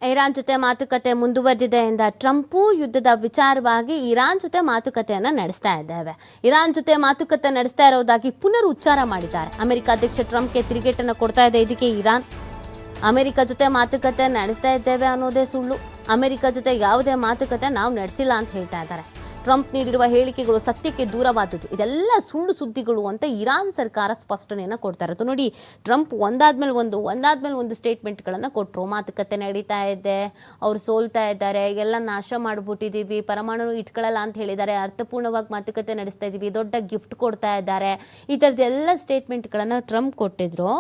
Iran ಜೊತೆ ಮಾತುಕತೆ ಮುಂದುವರೆದಿದೆ ಎಂದ ಟ್ರಂಪು ಯುದ್ಧದ ವಿಚಾರವಾಗಿ ಇರಾನ್ ಜೊತೆ ಮಾತುಕತೆಯನ್ನು ನಡೆಸ್ತಾ ಇದ್ದೇವೆ. ಇರಾನ್ ಜೊತೆ ಮಾತುಕತೆ ನಡೆಸ್ತಾ ಇರೋದಾಗಿ ಪುನರ್ ಉಚ್ಚಾರ ಮಾಡಿದ್ದಾರೆ. ಅಮೆರಿಕ ಅಧ್ಯಕ್ಷ ಟ್ರಂಪ್ಗೆ ತಿರುಗೇಟನ್ನು ಕೊಡ್ತಾ ಇದೆ ಇದಕ್ಕೆ ಇರಾನ್. ಅಮೆರಿಕ ಜೊತೆ ಮಾತುಕತೆ ನಡೆಸ್ತಾ ಇದ್ದೇವೆ ಅನ್ನೋದೇ ಸುಳ್ಳು. ಅಮೆರಿಕ ಜೊತೆ ಯಾವುದೇ ಮಾತುಕತೆ ನಾವು ನಡೆಸಿಲ್ಲ ಅಂತ ಹೇಳ್ತಾ ಇದ್ದಾರೆ. ಟ್ರಂಪ್ ನೀಡಿರುವ ಹೇಳಿಕೆಗಳು ಸತ್ಯಕ್ಕೆ ದೂರವಾದದ್ದು, ಇದೆಲ್ಲ ಸುಳ್ಳು ಸುದ್ದಿಗಳು ಅಂತ ಇರಾನ್ ಸರ್ಕಾರ ಸ್ಪಷ್ಟನೆಯನ್ನು ಕೊಡ್ತಾ ಇರೋದು. ನೋಡಿ, ಟ್ರಂಪ್ ಒಂದಾದ್ಮೇಲೆ ಒಂದು ಸ್ಟೇಟ್ಮೆಂಟ್ಗಳನ್ನು ಕೊಟ್ಟರು. ಮಾತುಕತೆ ನಡೀತಾ ಇದೆ, ಅವ್ರು ಸೋಲ್ತಾ ಇದ್ದಾರೆ, ಎಲ್ಲ ನಾಶ ಮಾಡಿಬಿಟ್ಟಿದ್ದೀವಿ, ಪರಮಾಣು ಇಟ್ಕೊಳ್ಳಲ್ಲ ಅಂತ ಹೇಳಿದ್ದಾರೆ, ಅರ್ಥಪೂರ್ಣವಾಗಿ ಮಾತುಕತೆ ನಡೆಸ್ತಾ ಇದ್ದೀವಿ, ದೊಡ್ಡ ಗಿಫ್ಟ್ ಕೊಡ್ತಾ ಇದ್ದಾರೆ, ಈ ಥರದ್ದೆಲ್ಲ ಸ್ಟೇಟ್ಮೆಂಟ್ಗಳನ್ನು ಟ್ರಂಪ್ ಕೊಟ್ಟಿದ್ರು.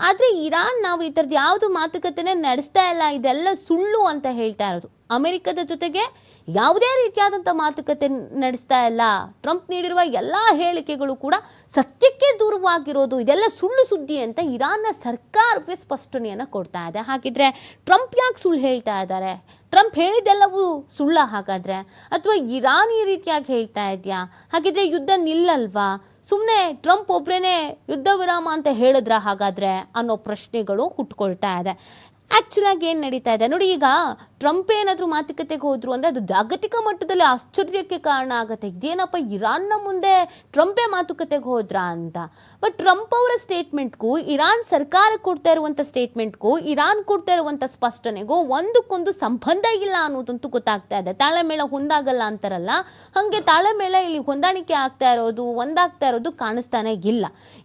ಆದರೆ ಇರಾನ್ ನಾವು ಈ ಥರದ್ದು ಯಾವುದು ಮಾತುಕತೆನೇ ನಡೆಸ್ತಾ ಇಲ್ಲ, ಇದೆಲ್ಲ ಸುಳ್ಳು ಅಂತ ಹೇಳ್ತಾ ಇರೋದು. ಅಮೆರಿಕದ ಜೊತೆಗೆ ಯಾವುದೇ ರೀತಿಯಾದಂಥ ಮಾತುಕತೆ ನಡೆಸ್ತಾ ಇಲ್ಲ. ಟ್ರಂಪ್ ನೀಡಿರುವ ಎಲ್ಲ ಹೇಳಿಕೆಗಳು ಕೂಡ ಸತ್ಯಕ್ಕೆ ದೂರವಾಗಿರೋದು, ಇದೆಲ್ಲ ಸುಳ್ಳು ಸುದ್ದಿ ಅಂತ ಇರಾನ್ನ ಸರ್ಕಾರವೇ ಸ್ಪಷ್ಟನೆಯನ್ನು ಕೊಡ್ತಾ ಇದೆ. ಹಾಗಿದ್ರೆ ಟ್ರಂಪ್ ಯಾಕೆ ಸುಳ್ಳು ಹೇಳ್ತಾ ಇದ್ದಾರೆ? ಟ್ರಂಪ್ ಹೇಳಿದೆಲ್ಲವೂ ಸುಳ್ಳ ಹಾಗಾದರೆ? ಅಥವಾ ಇರಾನ್ ಈ ರೀತಿಯಾಗಿ ಹೇಳ್ತಾ ಇದೆಯಾ? ಹಾಗಿದ್ರೆ ಯುದ್ಧ ನಿಲ್ಲಲ್ವಾ? ಸುಮ್ಮನೆ ಟ್ರಂಪ್ ಒಬ್ಬರೇ ಯುದ್ಧ ವಿರಾಮ ಅಂತ ಹೇಳಿದ್ರ ಹಾಗಾದರೆ ಅನ್ನೋ ಪ್ರಶ್ನೆಗಳು ಹುಟ್ಕೊಳ್ತಾ ಇದೆ. ಆ್ಯಕ್ಚುಲಾಗಿ ಏನು ನಡೀತಾ ಇದೆ ನೋಡಿ, ಈಗ ಟ್ರಂಪ್ ಏನಾದರೂ ಮಾತುಕತೆಗೆ ಹೋದ್ರು ಅಂದರೆ ಅದು ಜಾಗತಿಕ ಮಟ್ಟದಲ್ಲಿ ಆಶ್ಚರ್ಯಕ್ಕೆ ಕಾರಣ ಆಗುತ್ತೆ. ಇದೇನಪ್ಪ ಇರಾನ್ನ ಮುಂದೆ ಟ್ರಂಪೇ ಮಾತುಕತೆಗೆ ಹೋದ್ರಾ ಅಂತ. ಬಟ್ ಟ್ರಂಪ್ ಅವರ ಸ್ಟೇಟ್ಮೆಂಟ್ಗೂ ಇರಾನ್ ಸರ್ಕಾರ ಕೊಡ್ತಾ ಇರುವಂಥ ಸ್ಟೇಟ್ಮೆಂಟ್ಗೂ ಇರಾನ್ ಕೊಡ್ತಾ ಇರುವಂಥ ಸ್ಪಷ್ಟನೆಗೂ ಒಂದಕ್ಕೊಂದು ಸಂಬಂಧ ಇಲ್ಲ ಅನ್ನೋದಂತೂ ಗೊತ್ತಾಗ್ತಾ ಇದೆ. ತಾಳೆಮೇಳ ಹೊಂದಾಗಲ್ಲ ಅಂತಾರಲ್ಲ, ಹಾಗೆ ತಾಳೆಮೇಳ ಇಲ್ಲಿ ಹೊಂದಾಣಿಕೆ ಆಗ್ತಾ ಇರೋದು, ಒಂದಾಗ್ತಾ ಇರೋದು ಕಾಣಿಸ್ತಾನೆ ಇಲ್ಲ.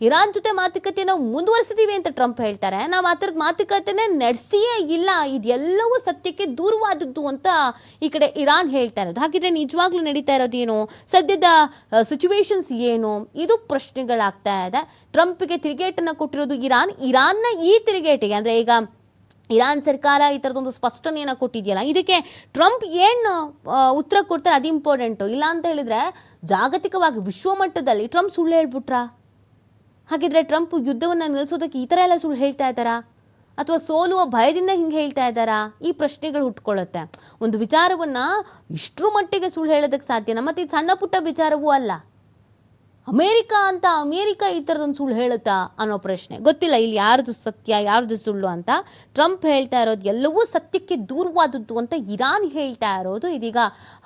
ಇರಾನ್ ಜೊತೆ ಮಾತುಕತೆ ನಾವು ಮುಂದುವರಿಸಿದೀವಿ ಅಂತ ಟ್ರಂಪ್ ಹೇಳ್ತಾರೆ, ನಾವು ಆ ಥರದ ಮಾತುಕತೆನೇ ನಡೆಸಿಯೇ ಇಲ್ಲ, ಇದೆಲ್ಲವೂ ಸತ್ಯಕ್ಕೆ ದೂರವಾದದ್ದು ಅಂತ ಈ ಕಡೆ ಇರಾನ್ ಹೇಳ್ತಾ ಇರೋದು. ಹಾಗಿದ್ರೆ ನಿಜವಾಗ್ಲೂ ನಡೀತಾ ಇರೋದು ಏನು, ಸದ್ಯದ ಸಿಚುವೇಶನ್ಸ್ ಏನು, ಇದು ಪ್ರಶ್ನೆಗಳಾಗ್ತಾ ಇದೆ. ಟ್ರಂಪ್ಗೆ ತಿರುಗೇಟನ್ನು ಕೊಟ್ಟಿರೋದು ಇರಾನ್ನ ಈ ತಿರುಗೇಟಿಗೆ ಅಂದರೆ ಈಗ ಇರಾನ್ ಸರ್ಕಾರ ಈ ಥರದೊಂದು ಸ್ಪಷ್ಟನೆಯನ್ನು ಕೊಟ್ಟಿದೆಯಲ್ಲ, ಇದಕ್ಕೆ ಟ್ರಂಪ್ ಏನು ಉತ್ತರ ಕೊಡ್ತಾರೆ ಅದು ಇಂಪಾರ್ಟೆಂಟು. ಇಲ್ಲ ಅಂತ ಹೇಳಿದರೆ ಜಾಗತಿಕವಾಗಿ ವಿಶ್ವಮಟ್ಟದಲ್ಲಿ ಟ್ರಂಪ್ ಸುಳ್ಳು ಹೇಳ್ಬಿಟ್ರಾ? ಹಾಗಿದ್ರೆ ಟ್ರಂಪ್ ಯುದ್ಧವನ್ನು ನಿಲ್ಲಿಸೋದಕ್ಕೆ ಈ ಥರ ಎಲ್ಲ ಸುಳ್ಳು ಹೇಳ್ತಾ ಇದ್ದಾರಾ? ಅಥವಾ ಸೋಲುವ ಭಯದಿಂದ ಹಿಂಗೆ ಹೇಳ್ತಾ ಇದ್ದಾರಾ? ಈ ಪ್ರಶ್ನೆಗಳು ಹುಟ್ಕೊಳ್ಳುತ್ತೆ. ಒಂದು ವಿಚಾರವನ್ನು ಇಷ್ಟರ ಮಟ್ಟಿಗೆ ಸುಳ್ಳು ಹೇಳೋದಕ್ಕೆ ಸಾಧ್ಯನಾ? ಮತ್ತು ಇದು ಸಣ್ಣ ಪುಟ್ಟ ವಿಚಾರವೂ ಅಲ್ಲ. ಅಮೇರಿಕ ಈ ಥರದೊಂದು ಸುಳ್ಳು ಹೇಳುತ್ತಾ ಅನ್ನೋ ಪ್ರಶ್ನೆ ಗೊತ್ತಿಲ್ಲ. ಇಲ್ಲಿ ಯಾರ್ದು ಸತ್ಯ ಯಾರ್ದು ಸುಳ್ಳು ಅಂತ. ಟ್ರಂಪ್ ಹೇಳ್ತಾ ಇರೋದು ಎಲ್ಲವೂ ಸತ್ಯಕ್ಕೆ ದೂರವಾದದ್ದು ಅಂತ ಇರಾನ್ ಹೇಳ್ತಾ ಇರೋದು ಇದೀಗ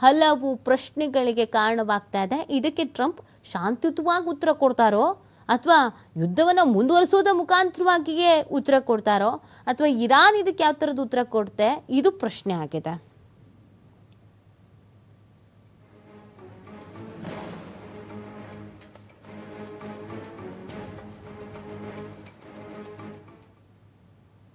ಹಲವು ಪ್ರಶ್ನೆಗಳಿಗೆ ಕಾರಣವಾಗ್ತಾ ಇದೆ. ಇದಕ್ಕೆ ಟ್ರಂಪ್ ಶಾಂತಿಯುತವಾಗಿ ಉತ್ತರ ಕೊಡ್ತಾರೋ, ಅಥವಾ ಯುದ್ಧವನ್ನು ಮುಂದುವರಿಸೋದ ಮುಖಾಂತರವಾಗಿಯೇ ಉತ್ತರ ಕೊಡ್ತಾರೋ, ಅಥವಾ ಇರಾನ್ ಇದಕ್ಕೆ ಯಾವ ಥರದ ಉತ್ತರ ಕೊಡುತ್ತೆ, ಇದು ಪ್ರಶ್ನೆ ಆಗಿದೆ.